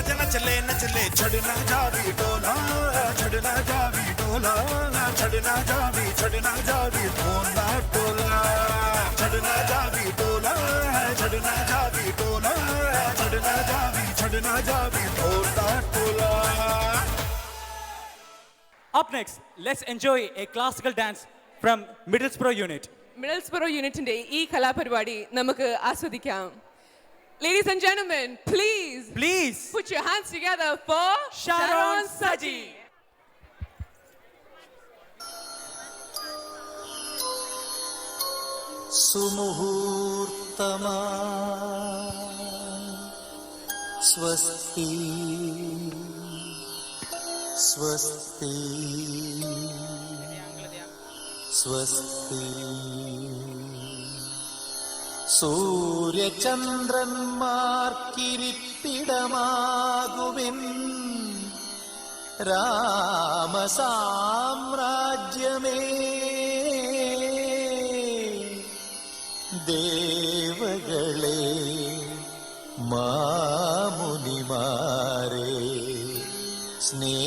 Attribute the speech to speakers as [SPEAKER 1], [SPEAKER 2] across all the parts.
[SPEAKER 1] आजा न चले छड़ना जावी टोला छड़ना जावी टोला छड़ना जावी टोला छड़ना जावी टोला छड़ना जावी टोला छड़ना जावी टोला.
[SPEAKER 2] Up next, let's enjoy a classical dance from Middlesbrough unit.
[SPEAKER 3] Middlesbrough unitന്റെ ഈ കലാപരിപാടി നമുക്ക് ആസ്വദിക്കാം. Ladies and gentlemen, please put your hands together for Sharon Saji.
[SPEAKER 4] സുമുഹൂർത്തമാ സ്വസ്തി സ്വസ്തി സ്വസ്തി. സൂര്യചന്ദ്രന്മാർക്കിരിപ്പിടമാകുവിൻ രാമസാമ്രാജ്യമേ. ദേവകളെ മാമുനിമാരെ സ്നേഹതാരങ്ങളെ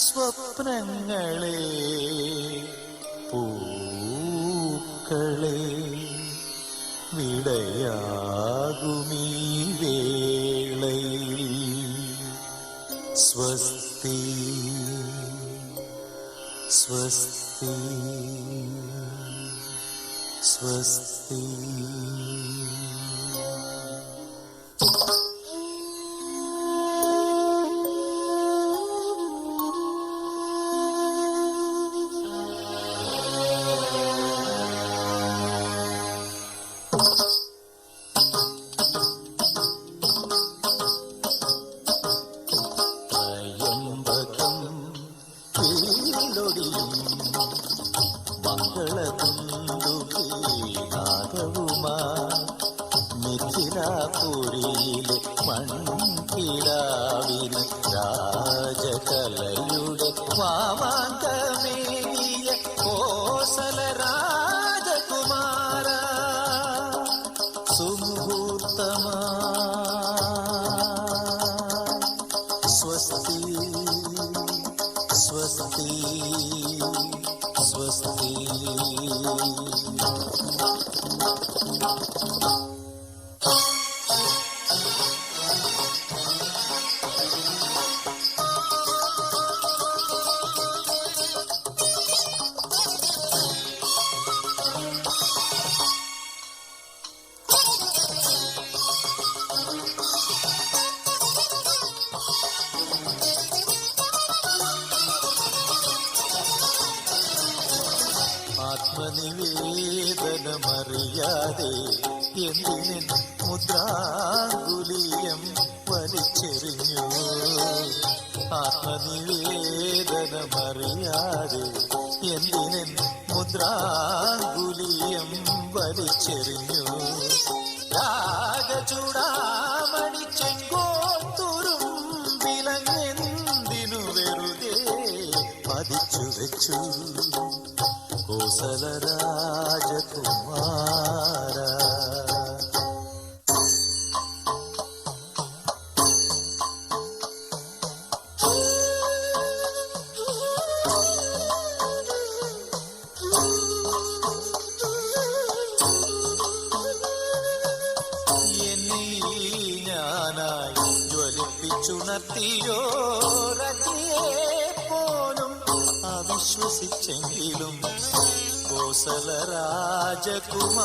[SPEAKER 4] സ്വപ്നങ്ങളെ പൂക്കളെ വിടയാകുമീ വേളയിൽ സ്വസ്തി സ്വസ്തി സ്വസ്തി. മിഥിലാപുരിയിലെ മൺകിടാവിന് രാജകലയുടെ മാമാങ്കമേകിയ കോസല രാജകുമാര. സുമുഹൂർത്തമാ സ്വസ്തി സ്വസ്തി സ്വസ്തി. ആത്മനിവേദനമറിയാതെ എന്തിന് മുദ്രാങ്കുലിയം വലിച്ചെറിഞ്ഞു. ആത്മനിവേദനമറിയാതെ എന്തിന് മുദ്രാങ്കുലിയം വലിച്ചെറിഞ്ഞു. രാഗചൂടാമണി ചെങ്കോത്തുരും വിലങ്ങെന്തിനു വെറുതെ പതിച്ചു വെച്ചു. കോസല രാജകുമാര എന്നെ ഞാനായി ജ്വലിപ്പിച്ചുണർത്തിയോ രതിയെ പോലും അവിശ്വസിച്ചെങ്കിലും കോസല രാജകുമാര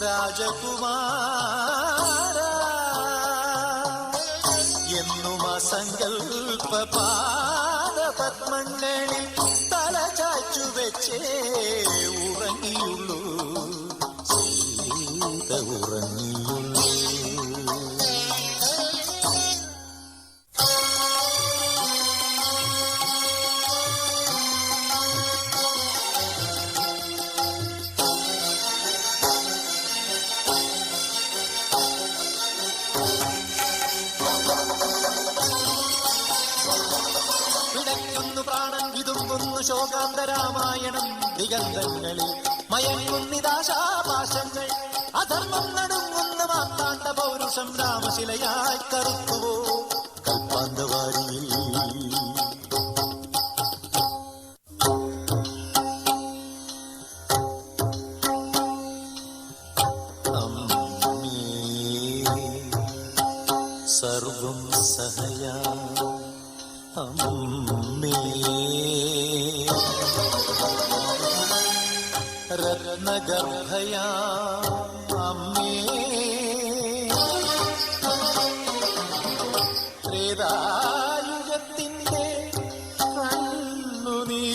[SPEAKER 4] രാജകുമാര എന്നും അസങ്കൽപ്പ പാദപത്മങ്ങളിൽ തല ചാച്ചു വെച്ചേ ഉറങ്ങിയുള്ളൂ സീത ഉറങ്ങിയുള്ളൂ. ശോകാന്തരാമായണം ദിഗന്ധങ്ങളിൽ മയങ്ങുന്നിതാശാപാശങ്ങൾ മാംസം രാമശിലയായി കറുത്തുവോ കൽപ്പാന്തവാരിയിൽ സർവം സഹയാ അമ്മേ രത്നഗർഭയാ അമ്മേ ത്രേതായുഗത്തിൻ്റെ കണ്ണുനീർമുത്തിനെ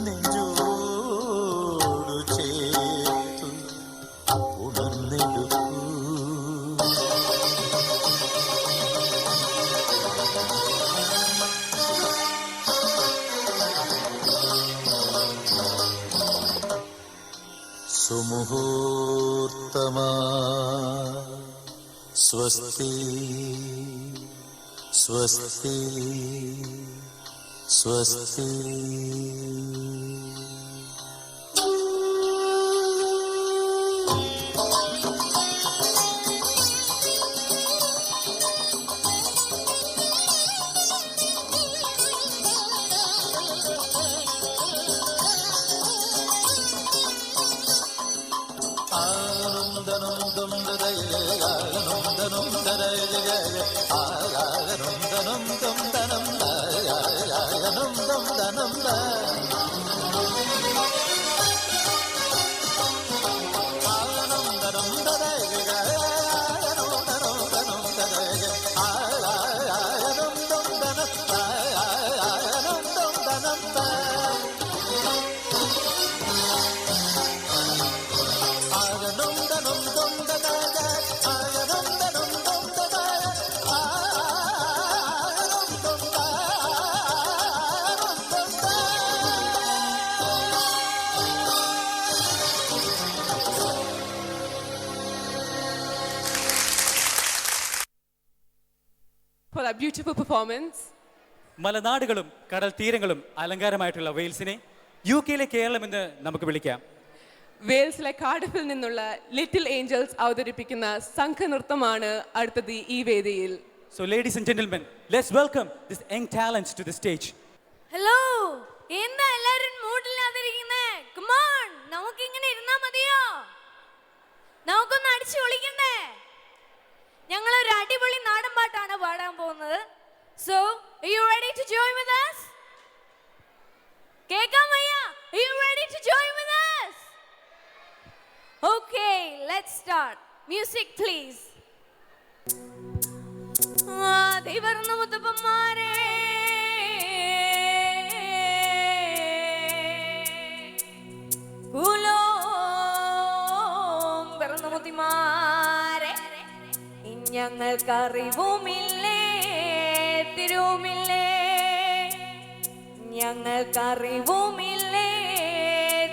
[SPEAKER 4] നെഞ്ചോടു ചേർത്തു ഉണർന്നെടുക്കൂ സുമുഹൂർത്തമാ സ്വസ്തി സ്വസ്തി സ്വസ്തി
[SPEAKER 3] For that beautiful performance.
[SPEAKER 2] മലനാടുകളും കടൽ തീരങ്ങളും അലങ്കാരമായിട്ടുള്ള വെയിൽസിനെ UK-ലെ കേരളം എന്ന് നമുക്ക് വിളിക്കാം.
[SPEAKER 3] വെയിൽസിലെ കാർഡിഫിൽ നിന്നുള്ള ലിറ്റിൽ ഏഞ്ചൽസ് അവതരിപ്പിക്കുന്ന സംഘനൃത്തമാണ് അടുത്തത് ഈ വേദിയിൽ.
[SPEAKER 2] So ladies and gentlemen, let's welcome this young talents to the stage.
[SPEAKER 5] Hello, എന്താ എല്ലാരും മൂഡില്ലാതിരിക്കുന്നേ? Come on, നമുക്ക് ഇങ്ങനെ ഇരുന്നാ മതിയോ? നമുക്കൊന്ന് അടിച്ചു പൊളിക്കണ്ടേ? ഞങ്ങൾ ഒരു അടിപൊളി നാടൻ പാട്ടാണ് പാടാൻ പോകുന്നത്. So, are you ready to join with us? കേൾക്കാൻ വയ്യ? Are you ready to join with us? Okay, let's start. Music please. ദൈവരുന്ന മുത്തപ്പന്മാരെ പിറന്ന മുത്തിമാരെ ഞങ്ങൾക്കറിവുമില്ലേ തിരുവുമില്ലേ ഞങ്ങൾക്കറിവുമില്ലേ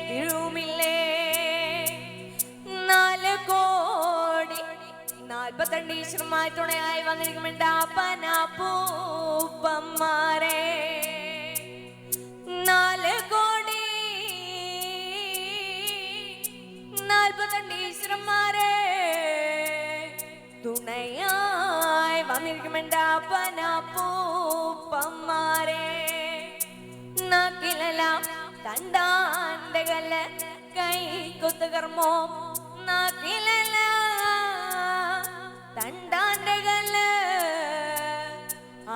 [SPEAKER 5] തിരുവുമില്ലേ 4 കോടി 42 ഈശ്വരമായി തുണയായി വന്നിരിക്കുന്നുണ്ട് അപ്പനാപ്പൂപ്പന്മാരെ 4 കോടി 42 ഈശ്വരന്മാരെ തുണയായി വന്നിരിക്കുന്നുണ്ട് അപ്പനാപ്പൂപ്പന്മാരെ നാക്കിലെല്ലാം തണ്ടാന്റെ കല്ല് കൈ കൊത്തുകർമ്മോ നാക്കിലെല്ലാം തണ്ടാന്റെ കല്ല്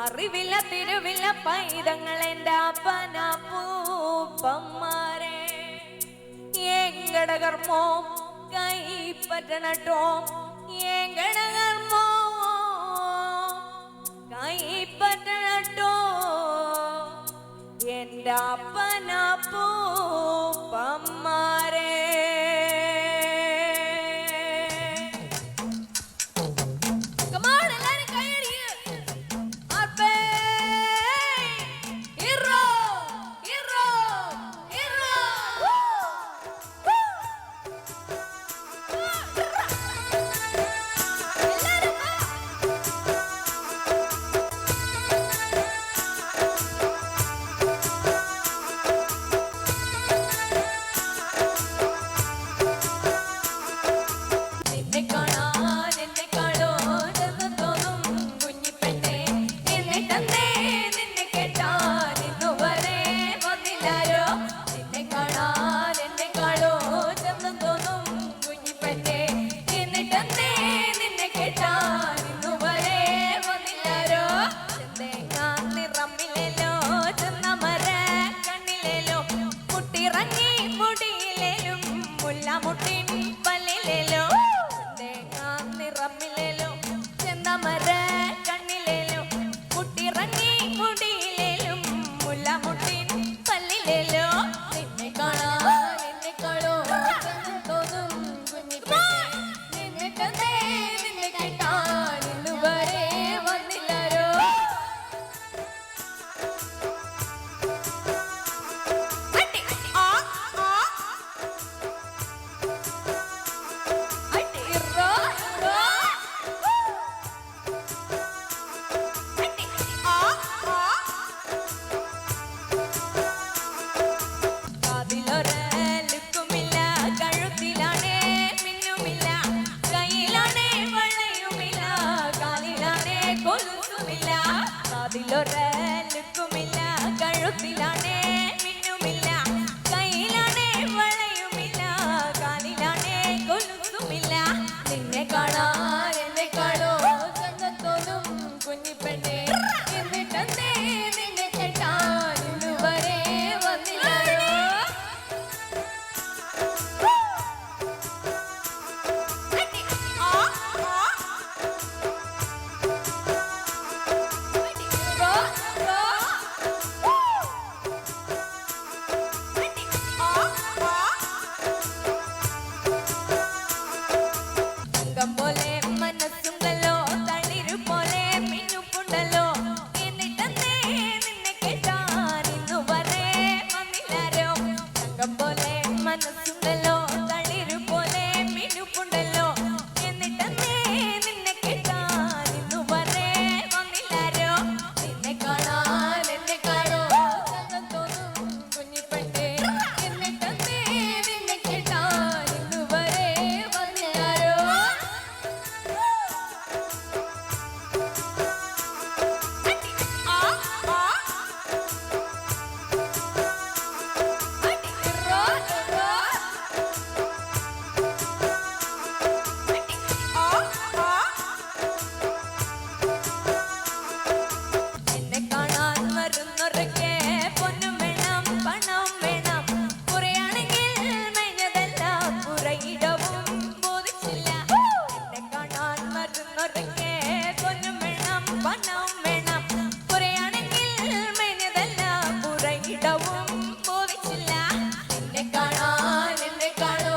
[SPEAKER 5] അറിവില്ല തിരുവില്ല പൈതങ്ങൾ എൻ്റെ അപ്പനാപ്പൂപ്പന്മാരെ എങ്കടകർമ്മോ കൈ പറ്റണട്ടോ എങ്കടകർമ്മോ കൈ പറ്റണട്ടോ എൻ്റെ അപ്പനാപ്പൂപ്പന്മാരെ മുല്ലമുട്ടിൻ പല്ലിലേലോ തേങ്ങാ നിറമിലേലോ ചെന്തമര കണ്ണിലേലോ മുട്ടിറങ്ങി മുടിയിലേലും മുല്ലമുട്ടിൻ പല്ലിലേലോ നിന്നെ കാണാൻ എന്നെ കാണോ തോന്നും കുഞ്ഞിപ്പെണ്ണേ നിന്നെ കണ്ടേ നിന്നെ കേട്ടാൻ ഇന്നുവരെ വന്നില്ലാരോ ൊരലുക്കുമില്ല കഴുത്തിലാണേ മിന്നുമില്ല കയ്യിലാണേ വളയുമില്ല കാലിലാണേ കൊലുസുമില്ല നിന്നെ കാണാൻ എന്നെ കാണോ ചന്തത്തോന്നും കുഞ്ഞിപ്പെണ്ണേ എന്നിട്ടെന്തേ നിന്നെ കേട്ടാൻ ഇന്നുവരെ വന്നില്ലാരോ പോലെ മനസ്സുണ്ടല്ലോ തളിരു പോലെ മിന്നുണ്ടല്ലോ എന്നിട്ടെന്തേ നിന്നെ കേട്ടാൻ ഇന്നുവരെ വന്നില്ലാരോ തങ്കം പോലെ മനസ്സുണ്ടല്ലോ തളിരു പോലെ മിന്നുണ്ടല്ലോ എന്നിട്ടെന്തേ നിന്നെ കേട്ടാൻ ഇന്നുവരെ വന്നില്ലാരോ നിന്നെ കാണാൻ എന്നെ കാണോ ചന്തം തോന്നും കുഞ്ഞിപ്പെണ്ണേ എന്നിട്ടെന്തേ നിന്നെ കേട്ടാൻ ഇന്നുവരെ വന്നില്ലാരോ എന്നെ കാണാൻ വരുന്നൊരൊക്കെ പൊന്നും വേണം പണം വേണം കുറയാണെങ്കിൽ മെഞ്ഞതെല്ലാം പുറയിടവും ബോധിച്ചില്ല എന്നെ കാണാൻ വരുന്നൊരൊക്കെ പൊന്നും വേണം പണം വേണം കുറയാണെങ്കിൽ മെഞ്ഞതെല്ലാം പുറയിടവും ബോധിച്ചില്ല എന്നെ കാണാൻ എന്നെ കാണോ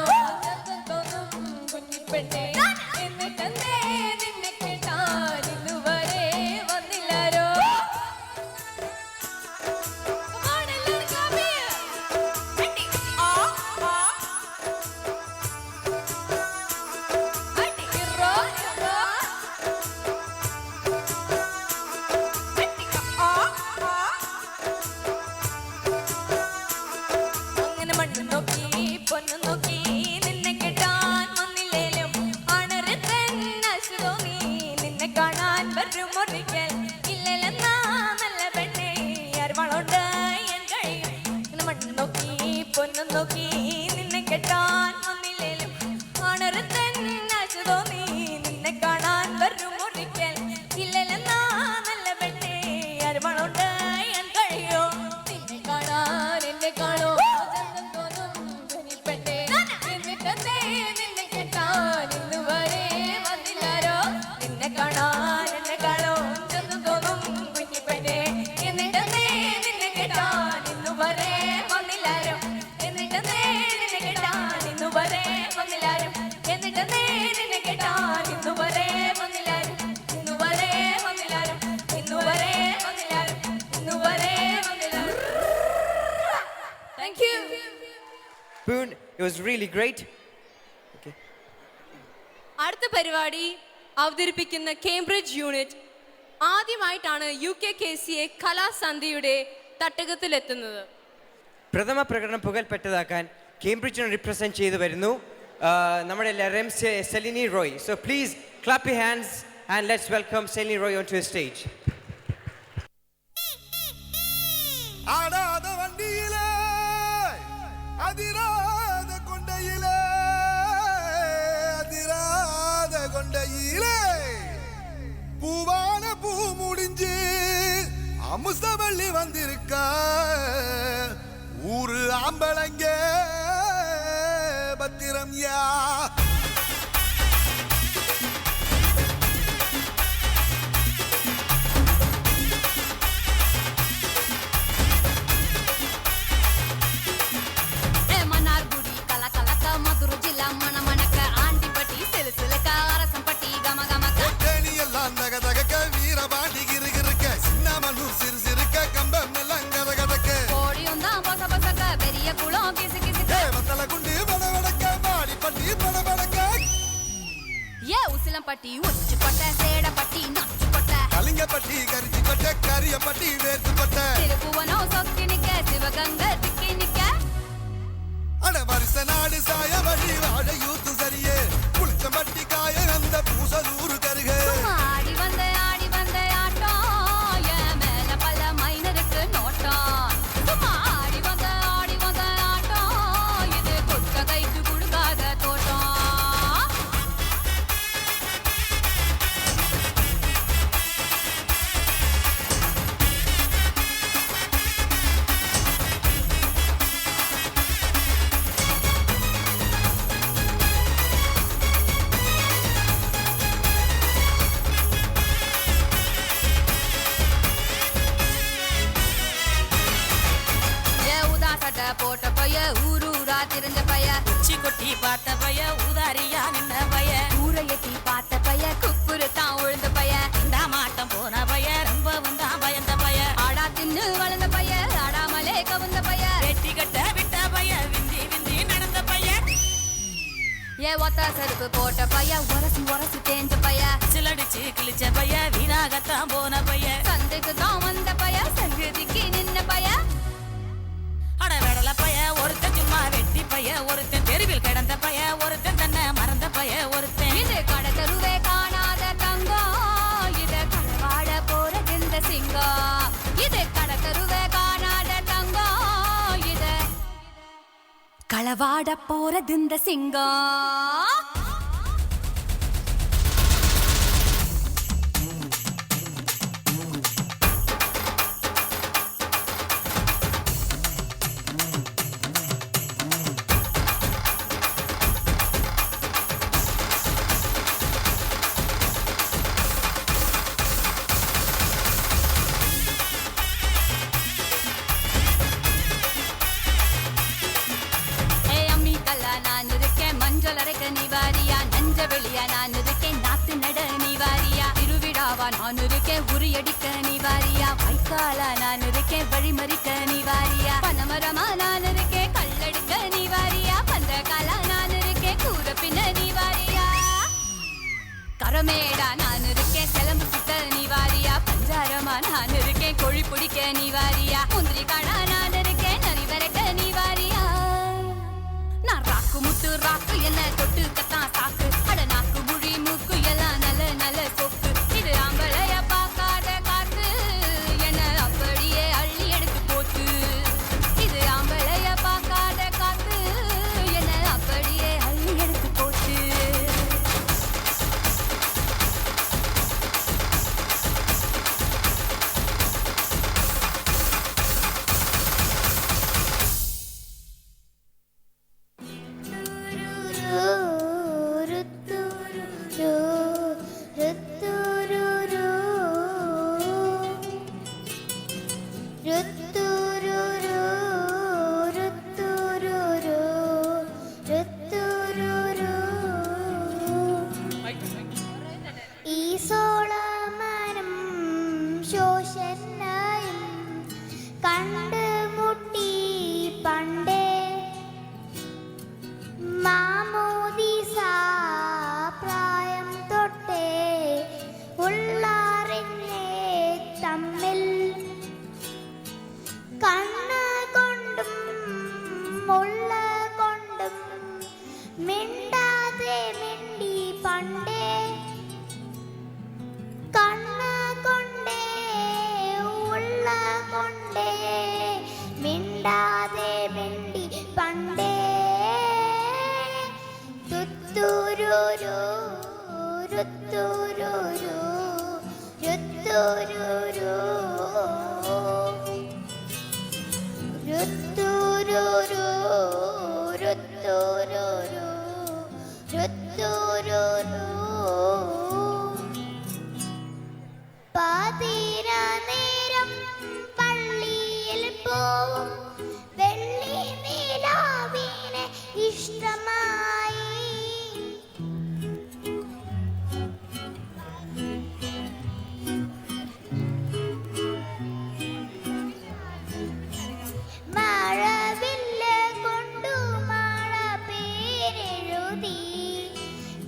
[SPEAKER 5] തോന്നും കുഞ്ഞിപ്പെണ്ണേ എന്നിട്ടെന്തേ നിന്നെ കേട്ടാൻ ഇന്നുവരെ വന്നില്ലാരോ അങ്ങനെ മണ്ണ് നോക്കി പൊന്നു നോക്കി നിന്നെ കേട്ടാൻ വന്നില്ലേലും അണരത്തന്നെ തോന്നി നിന്നെ കാണാൻ വരും ഒരിക്കൽ ഇല്ലെന്നാ നല്ല പെണ്ണേ അരവളുണ്ട് എൻ കഴിയും അങ്ങനെ മണ്ണ് നോക്കി പൊന്നു നോക്കി നിന്നെ കേട്ടാൻ വന്നില്ലേലും അണരത്തന്നെ തോന്നി നിന്നെ കാണാൻ വരും ഒരിക്കൽ ഇല്ലെന്നാ നല്ല പെണ്ണേ അരവളുണ്ട് എൻ കഴിയോ നിന്നെ കാണാൻ എന്നെ കാണോ ചന്തം തോന്നും കുഞ്ഞിപ്പെണ്ണേ എന്നിട്ടെന്തേ നിന്നെ കേട്ടാൻ ഇന്നുവരെ വന്നില്ലാരോ നിന്നെ കാണാൻ എന്നെ കാണോ ചന്തം തോന്നും കുഞ്ഞിപ്പെണ്ണേ എന്നിട്ടെന്തേ നിന്നെ കേട്ടാൻ ഇന്നുവരെ വന്നില്ലാരോ എന്നിട്ടെന്തേ നിന്നെ കേട്ടാൻ ഇന്നുവരെ വന്നില്ലാരോ എന്നിട്ടെന്തേ നിന്നെ കേട്ടാൻ ഇന്നുവരെ വന്നില്ലാരോ ഇന്നുവരെ വന്നില്ലാരോ ഇന്നുവരെ വന്നില്ലാരോ ഇന്നുവരെ വന്നില്ലാരോ Thank you.
[SPEAKER 6] Poon, it was really great.
[SPEAKER 3] അടുത്ത പരിപാടി അവതരിപ്പിക്കുന്ന കേംബ്രിഡ്ജ് യൂണിറ്റ് ആദ്യമായിട്ടാണ് UKKCA കലാസന്ധ്യയുടെ തട്ടകത്തിലെത്തുന്നത്.
[SPEAKER 6] പ്രഥമ പ്രകടനം പുകൾപ്പെട്ടതാക്കാൻ കേംബ്രിഡ്ജിനെ റിപ്രസെന്റ് ചെയ്തു വരുന്നു നമ്മുടെ എല്ലാവരും സെലിനി Roy. So please clap your hands and let's welcome Selini Roy onto the stage.
[SPEAKER 1] ஆடாத வண்டியிலே அதிராத கொண்டையிலே அதிராத கொண்டையிலே பூவான பூ முடிஞ்சு அமுசவள்ளி வந்திருக்கா ஊரு ஆம்பளங்க பத்திரம் யா
[SPEAKER 5] மதுரை ஜில்லா மண மணக்க ஆண்டிப்பட்டி சிலு சிலுக்க அரசம்பட்டி கம கமக்க
[SPEAKER 1] தேனி எல்லாம் தக தகக்க வீரபாண்டி கிருகிருக்க சின்னமனூர் சிறு சிறுக்க கம்பம் எல்லாம் கத கதக்க
[SPEAKER 5] கோடியும் தான் பொச பொசக்க பெரிய குளம் கிசு கிசுக்க
[SPEAKER 1] வத்தல குண்டு படபடக்க பாடிப்பட்டி படபடக்க
[SPEAKER 5] ஏ உசிலம்பட்டி உச்சிப்பட்ட சேடப்பட்டி நச்சுப்பட்ட
[SPEAKER 1] கலிங்கப்பட்டி கரிச்சிப்பட்ட கரியப்பட்டி வேர்த்துப்பட்ட
[SPEAKER 5] திருப்புவனம் சொக்கி நிக்க சிவகங்கை திக்கி நிக்க
[SPEAKER 1] அட வருஷ நாடு சாய வழி வாழ யூத்து சரியே புளிச்சம்பட்டி காய அந்த பூசலூரு கருக
[SPEAKER 5] ஆடி வந்த ஆட்டம் என் மேல பல மைனருக்கு நோட்டம் சும்மா ஆடி வந்த ஆட்டம் இது கொட்ட கைக்கு கொடுக்காத தோட்டம் போட்ட பைய ஊரூரா திரிஞ்ச பைய உச்சி கொட்டி பார்த்த பைய ஊதாரியா நின்ன பைய ஊரை எட்டி பார்த்த பைய குப்புரு தான் உழுந்த பைய இந்த மாட்டம் போன பைய ரொம்பவும் தான் பயந்த பைய ஆடா தின்னு வளர்ந்த பைய ஆடாமலே கவுந்த பைய வெட்டி கட்ட விட்ட பைய விந்தி விந்தி நடந்த பைய ஏ ஒத்த செருப்பு போட்ட பைய உரசி உரசி தேஞ்ச பைய சிலடிச்சு கிழிச்ச பைய வீணாகத்தான் போன பைய சந்தைக்கு தான் வந்த பைய சங்கதிக்கு நின்ன பைய அட வெடல பைய ஒருத்தன் சும்மா வெட்டி பைய ஒருத்தன் தெருவில் கிடந்த பைய ஒருத்தன் தன்னை மறந்த பைய ஒருத்தன் இது கடை தெருவே காணாத தங்கம் இது களவாட போறது இந்த சிங்கம் இது கடை தெருவே காணாத தங்கம் இது களவாட போறது இந்த சிங்கம் நான் இருக்கேன் மஞ்சள் அரைக்க நீவாரியா நஞ்ச வெளியா நான் இருக்கேன் நாத்து நட நீவாரியா திருவிழாவா நான் இருக்கேன் உரியடிக்க நீவாரியா வைக்காலா நான் இருக்கேன் வழிமறிக்க நீவாரியா பனமரமா நான் இருக்கேன் கல்லடிக்க நீவாரியா பந்தகாலா நான் இருக்கேன் கூற பின்ன நீவாரியா கரமேடா நான் இருக்கேன் சிலம்பு சுத்த நீவாரியா பஞ்சாரமா நான் இருக்கேன் கொழி பிடிக்க நீவாரியா முந்திரி காடா நான் இருக்கேன் நரி விரட்ட நீவாரியா நான் ராக்கு முத்து ராக்கு என்ன தொட்டு கத்தான் சாக்கு அட நாக்கு முழி மூக்கு எல்லாம் நல்ல நல்ல சொக்கு இது ஆம்பளைய பார்க்காத காத்து என்ன அப்படியே அள்ளி எடுத்து போட்டு இது ஆம்பளைய பார்க்காத காத்து என்ன அப்படியே அள்ளி எடுத்து போட்டு
[SPEAKER 7] രുത്തൂരൂരു, രുത്തൂരൂരു. പാതിര നേരം പള്ളിയിൽ പോവും വെള്ളി നിലാവിനെ ഇഷ്ടമായി. മഴവില്ല് കൊണ്ടു മഴ പേരെഴുതി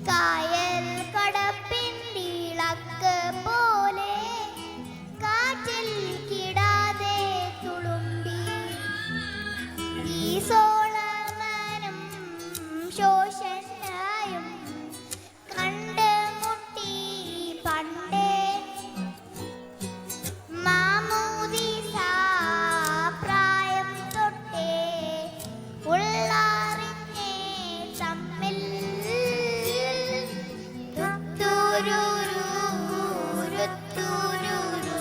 [SPEAKER 7] കായൽ കടപ്പിന്തിളക്ക് പോലെ കാറ്റിൽ കിടാതെ തുളുമ്പി. ഈ സോളമനും ശോഷനായും കണ്ട് മുട്ടി പണ്ടേ. മാമോദീസ പ്രായം തൊട്ടേ ഉള്ളറിഞ്ഞേ തമ്മിൽ. രുത്തൂരൂരു, രുത്തൂരൂരു,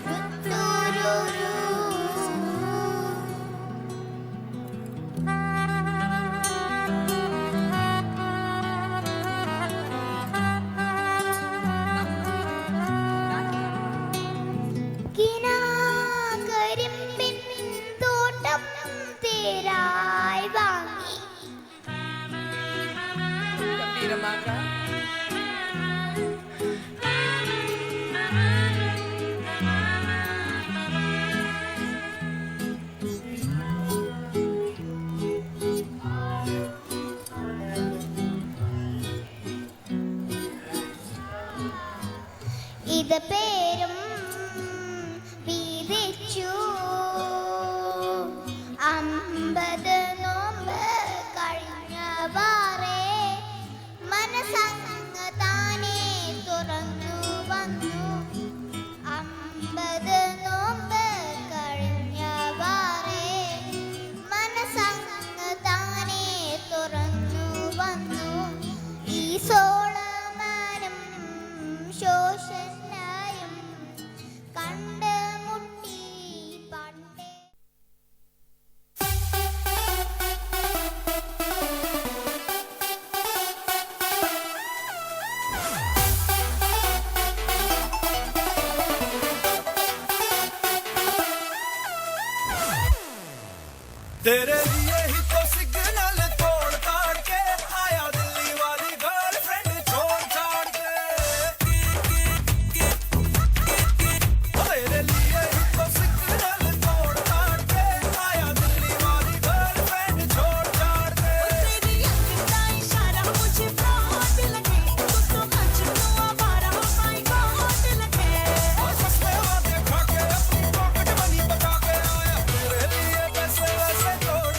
[SPEAKER 7] രുത്തൂരൂരു. കിനാകരിമ്പിൻ തോട്ടം തേരായി വാങ്ങി.
[SPEAKER 3] ഗംഭീരമാക്കാം.
[SPEAKER 7] ഇത് പേരും വീതിച്ചു 50 നോമ്പ് കഴിഞ്ഞവാറേ മനസ്സങ്ങ് താനേ തുറന്നു വന്നു. 50 നോമ്പ് കഴിഞ്ഞവാറേ മനസ്സങ്ങ് താനേ തുറന്നു വന്നു. ഈ സോളമനും ശോഷനായും കണ്ട് മുട്ടി പണ്ടേ.
[SPEAKER 1] तेरे लिए ही तो सिग्नल तोड़ ताड़ के आया दिल्ली वाली गर्लफ्रेंड छोड़ छाड़ के. तेरे लिए ही तो सिग्नल तोड़ ताड़ के आया दिल्ली वाली गर्लफ्रेंड छोड़ छाड़ के. और सस्ते वादे खा के अपनी पॉकेट मनी बचा के आया. तेरे लिए पैसे वैसे जोड़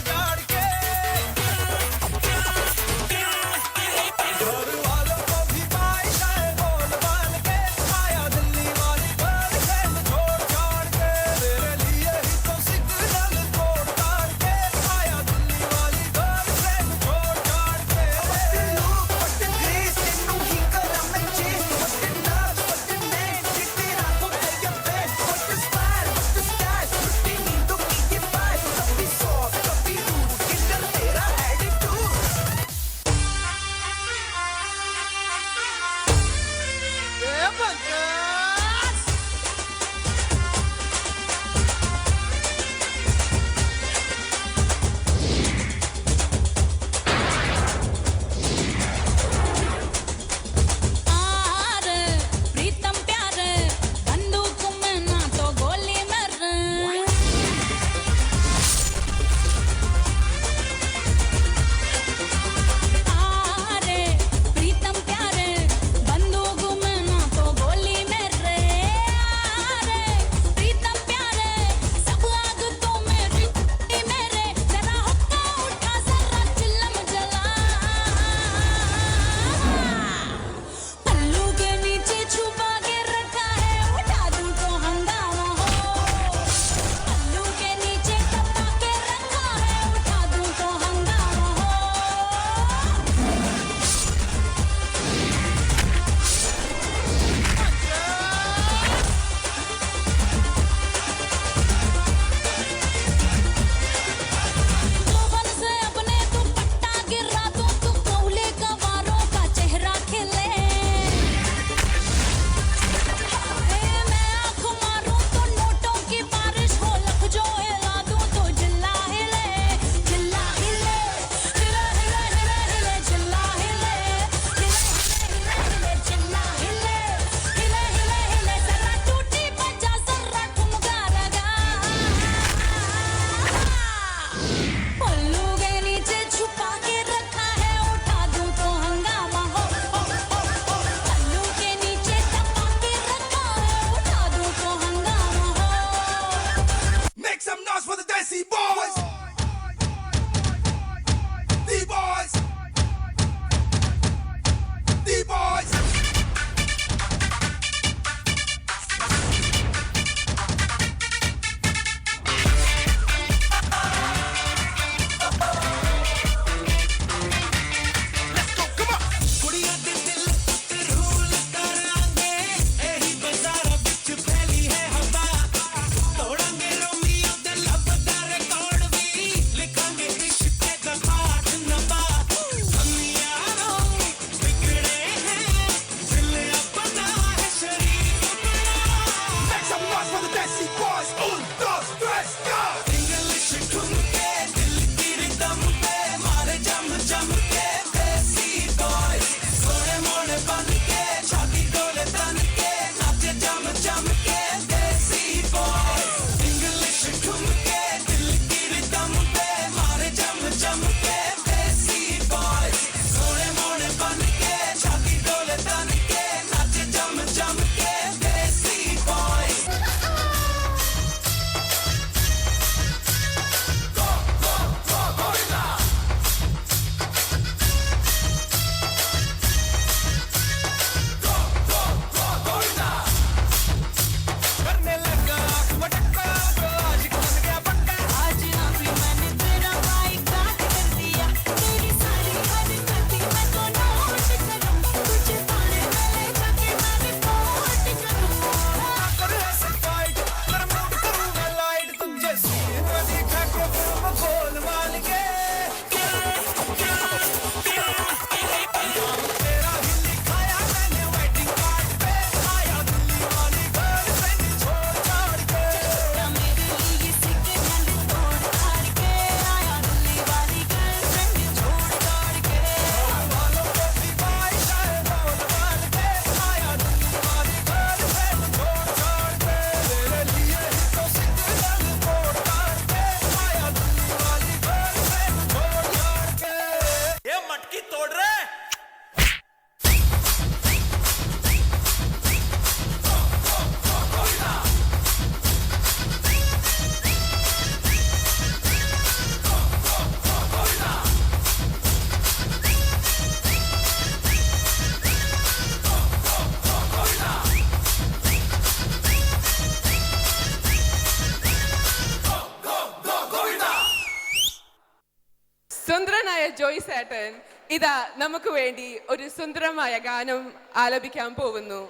[SPEAKER 3] ജോയ്സ് ഏട്ടൻ ഇതാ നമുക്ക് വേണ്ടി ഒരു സുന്ദരമായ ഗാനം ആലപിക്കാൻ പോകുന്നു.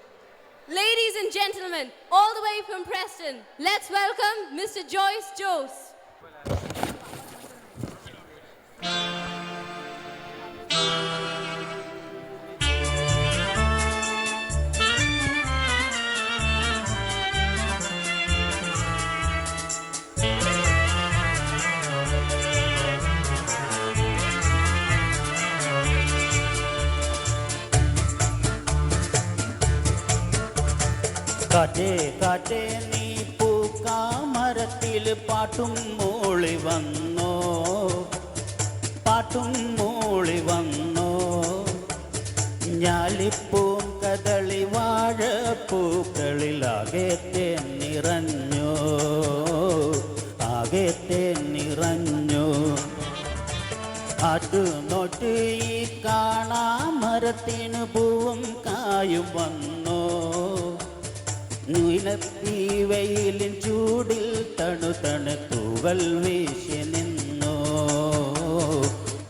[SPEAKER 5] Ladies and gentlemen, all the way from Preston, let's welcome Mr. Joyce Jose.
[SPEAKER 8] കാറ്റേ കാറ്റേ നീ പൂക്കാമരത്തിൽ പാട്ടും മൂളി വന്നോ, പാട്ടും മൂളി വന്നോ. ഞാലിപ്പൂം കദളി വാഴപ്പൂക്കളിലാകെ തേൻ നിറഞ്ഞോ, ആകെ തേൻ നിറഞ്ഞോ. ആട്ടു നോട്ട് ഈ കാണാമരത്തിന് പൂവും കായും വന്നോ. നീലപ്പീ വെയിലിൻ ചൂടിൽ തണു തൂവൽ വീശി നിന്നോ,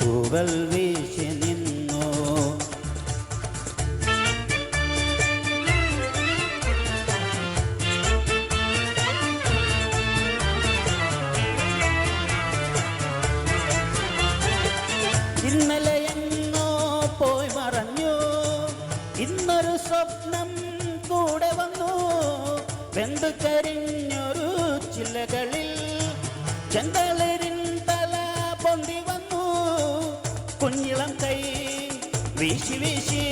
[SPEAKER 8] തൂവൽ വീശി നിന്നോ. ഇന്നലെ എങ്ങോ പോയി മറഞ്ഞു, ഇന്നൊരു സ്വപ്നം കൂടെ വന്നു. വെന്തു കരിഞ്ഞൊരു ചില്ലകളിൽ ചെന്തളിരിൻ തല പൊന്തി വന്നു. കുഞ്ഞിളം കൈ വീശി വീശി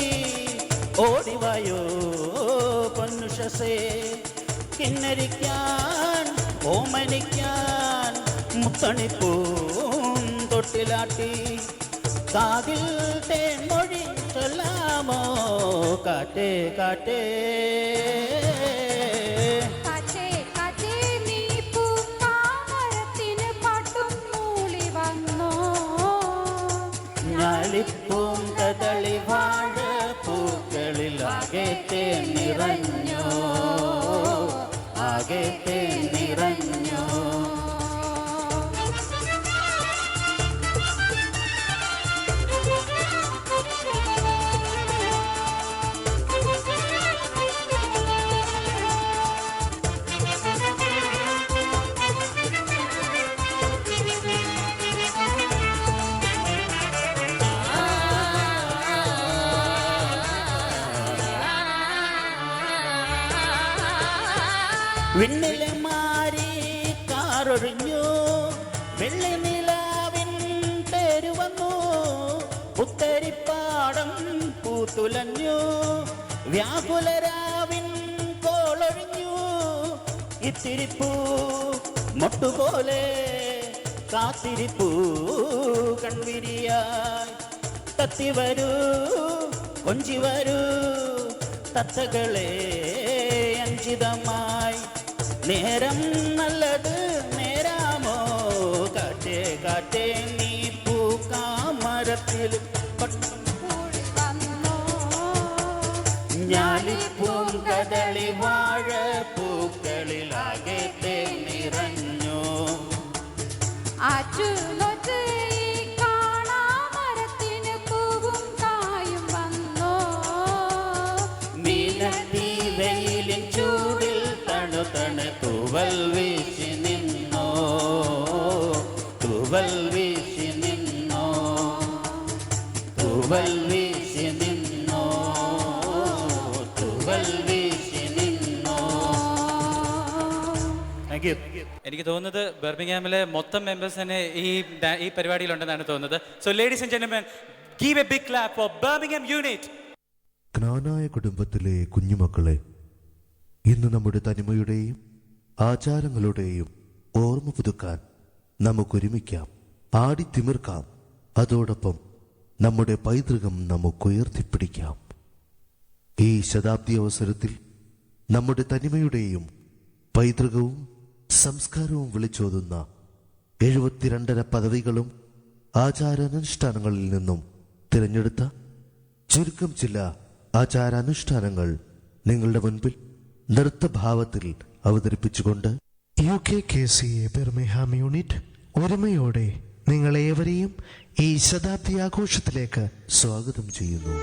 [SPEAKER 8] ഓടിവായോ പൊന്നുഷസേ. കിന്നരിക്കാൻ ഓമനിക്കാൻ മുത്തണിപ്പൂം തൊട്ടിലാട്ടി കാതിൽ തേൻമൊഴി ചൊല്ലാമോ. കാറ്റേ കാറ്റേ ഞാലിപ്പൂം കദളി വാഴപ്പൂക്കളിലാകെ തേൻ നിറഞ്ഞോ, ആകെ തേൻ നിറഞ്ഞോ. വിണ്ണിലെ മാരി കാറൊഴിഞ്ഞു, വെള്ളി നിലാവിൻ തേരു വന്നു. പുത്തരിപ്പാടം പൂത്തുലഞ്ഞു, വ്യാകുലരാവിൻ കോളൊഴിഞ്ഞു. ഇത്തിരിപ്പൂ മൊട്ടുപോലെ കാത്തിരിപ്പൂ കൺവിരിയായി. തത്തി വരൂ കൊഞ്ചി വരൂ തത്തകളെ അഞ്ചിതമായി. നേരം നല്ലത് നേരാമോ. കാറ്റേ കാറ്റേ നീ പൂക്കാമരത്തിൽ ഞാലിപ്പൂം കദളി വാഴപ്പൂക്കളിലാകെ തേൻ നിറഞ്ഞു. നീലത്തീ വെയിലിൻ ചൂടിൽ തണു തൂവൽ വീശി നിന്നോ, തൂവൽ വീശി നിന്നോ, തൂവൽ വീശി നിന്നോ, തൂവൽ വീശി നിന്നോ.
[SPEAKER 2] Thank you. എനിക്ക് തോന്നുന്നത് ബർമിംഗ്ഹാമിലെ മൊത്തം മെമ്പേഴ്സ് തന്നെ ഈ പരിപാടിയിലുണ്ടെന്നാണ് തോന്നുന്നത്. So ladies and gentlemen, give a big clap for Birmingham unit.
[SPEAKER 9] Knanaya കുടുംബത്തിലെ കുഞ്ഞുമക്കളെ, ഇന്ന് നമ്മുടെ തനിമയുടെയും ആചാരങ്ങളുടെയും ഓർമ്മ പുതുക്കാൻ നമുക്കൊരുമിക്കാം, ആടിത്തിമിർക്കാം. അതോടൊപ്പം നമ്മുടെ പൈതൃകം നമുക്കുയർത്തിപ്പിടിക്കാം. ഈ ശതാബ്ദി അവസരത്തിൽ നമ്മുടെ തനിമയുടെയും പൈതൃകവും സംസ്കാരവും വിളിച്ചോതുന്ന 72 പദവികളും ആചാരാനുഷ്ഠാനങ്ങളിൽ നിന്നും തിരഞ്ഞെടുത്ത ചുരുക്കം ചില ആചാരാനുഷ്ഠാനങ്ങൾ നിങ്ങളുടെ മുൻപിൽ നൃത്തഭാവത്തിൽ അവതരിപ്പിച്ചുകൊണ്ട്
[SPEAKER 10] UKKCA ബർമിംഗ്ഹാം യൂണിറ്റ് ഒരുമയോടെ നിങ്ങളേവരെയും
[SPEAKER 9] ഈ ശതാബ്ദി ആഘോഷത്തിലേക്ക് സ്വാഗതം ചെയ്യുന്നു.